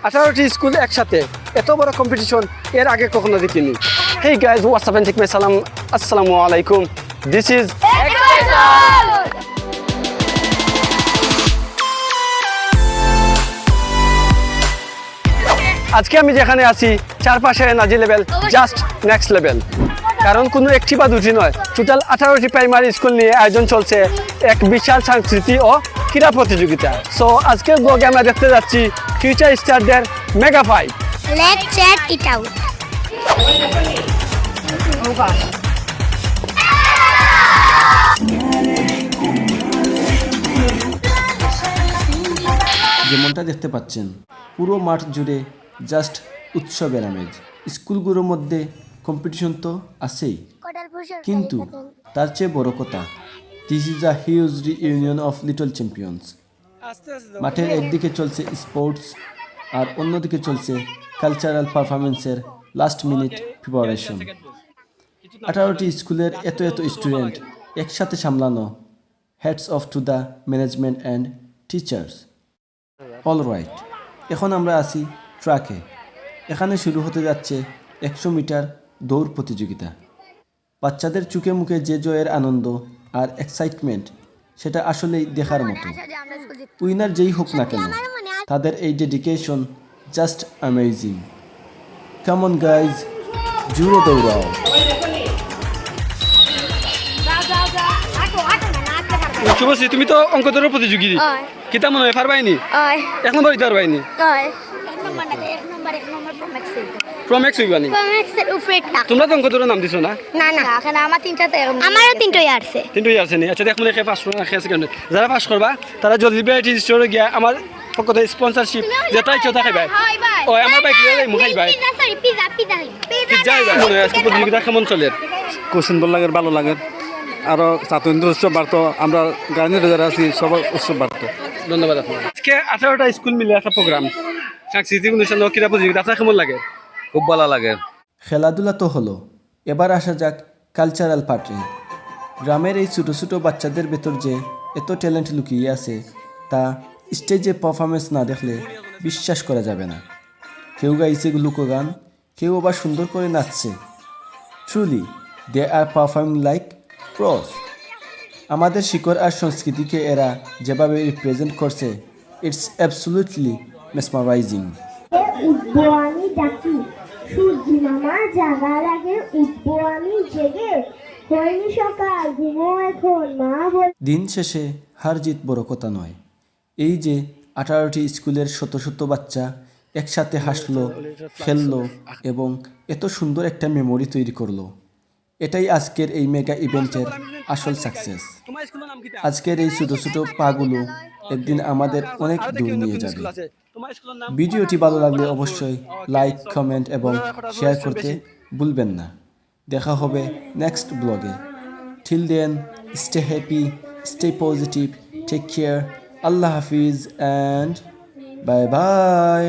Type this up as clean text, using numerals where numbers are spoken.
18টি school একসাথে এত বড় কম্পিটিশন এর আগে কখনো দেখিনি। Hey guys, what's up and take my সালাম, আসসালামু আলাইকুম। দিস ইজ আজকে আমি যেখানে আছি চারপাশে energy level just next level. কারণ কোনো একটি বা দুটি নয়, টোটাল 18টি প্রাইমারি স্কুল নিয়ে আয়োজন চলছে এক বিশাল সাংস্কৃতি ও ক্রীড়া প্রতিযোগিতা। সো আজকের ব্লগে আমরা দেখতে যাচ্ছি ফিউচার স্টারদের mega fight. Let's chat it out. যেমনটা দেখতে পাচ্ছেন, পুরো মাঠ জুড়ে জাস্ট উৎসবের আমেজ। স্কুলগুলোর মধ্যে কম্পিটিশন তো আছেই, কিন্তু তার চেয়ে বড় কথা, this is a huge reunion of little champions. মাঠের একদিকে চলছে স্পোর্টস আর অন্যদিকে চলছে কালচারাল পারফরমেন্সের লাস্ট মিনিট প্রিপারেশন। 18টি স্কুলের এত স্টুডেন্ট একসাথে সামলানো, hats off to the management and teachers. All right, এখন আমরা আছি ট্র্যাকে। এখানে শুরু হতে যাচ্ছে 100 মিটার দৌড় প্রতিযোগিতা। বাচ্চাদের চোখে মুখে যে জয়ের আনন্দ আর এক্সাইটমেন্ট, সেটা আসলেই দেখার মতো। উইনার যেই হোক না কেন, তাদের এই dedication just amazing. Come on guys, জুড়ে দৌড়াও। শুভশ্রী, তুমি তো অঙ্ক দৌড়ের প্রতিযোগী, কি তেমন হয় পারবাইনি? এখন ধরিতে পারবাইনি, প্রম্যাক্স হইবানি। তোমরা তো অঙ্ক দৌড়ের নাম দিছো না? না না, আমার আমারও তিনটাই আসছে। তিনটাই আছে নি? আচ্ছা, দেখ মনে পাস সেকেন্ড যারা পাস করবা তারা জলদি বেটি স্টোরে গিয়া আমার পক্ষ থেকে স্পন্সরশিপ যেটা ইচ্ছা থাকে ভাই। ও আমার বাইক লিয়ে যাই মুখাই ভাই। পিজ্জা মনে হয় আজকে প্রতিযোগিতা কেমন চলে? খুব সুন্দর লাগে, ভালো লাগে। আরও ছাত্রদের উৎসব বাড়তো, আমরা গার্জেনরা যারা আছি সবার উৎসব বাড়তো। ধন্যবাদ আপনার। আজকে 18টা স্কুল মিলে একটা প্রোগ্রাম, সাংস্কৃতিক অনুষ্ঠান ও ক্রীড়া প্রতিযোগিতা, আপনার কেমন লাগে? খুব ভালো লাগে। খেলাধুলা তো হলো, এবার আসা যাক কালচারাল পার্টি। গ্রামের এই ছোটো ছোটো বাচ্চাদের ভেতর যে এত ট্যালেন্ট লুকিয়ে আছে, তা স্টেজে পারফরমেন্স না দেখলে বিশ্বাস করা যাবে না। কেউ গাইছে লোকগান, কেউ আবার সুন্দর করে নাচছে। ট্রুলি দে আর পারফর্মিং লাইক প্রস। আমাদের শিকড় আর সংস্কৃতিকে এরা যেভাবে রিপ্রেজেন্ট করছে, ইটস অ্যাবসলিউটলি মেসমারাইজিং। উঠবো আমি ডাকি, সূর্যি মামা জাগার আগে উঠবো আমি জেগে, হয়নি সকাল ঘুমো এখন মা বল। দিন শেষে হার জিত বড় কথা নয়, এই যে 18টি স্কুলের শত শত বাচ্চা একসাথে হাসলো, খেললো এবং এত সুন্দর একটা মেমোরি তৈরি করলো, এটাই আজকের এই মেগা ইভেন্টের আসল সাকসেস। আজকের এই ছোটো ছোটো পাগুলো একদিন আমাদের অনেক দূর নিয়ে যাবে। ভিডিওটি ভালো লাগলে অবশ্যই লাইক, কমেন্ট এবং শেয়ার করতে ভুলবেন না। দেখা হবে নেক্সট ব্লগে। Till then, stay happy, stay positive, take care, আল্লাহ হাফিজ অ্যান্ড বাই বাই।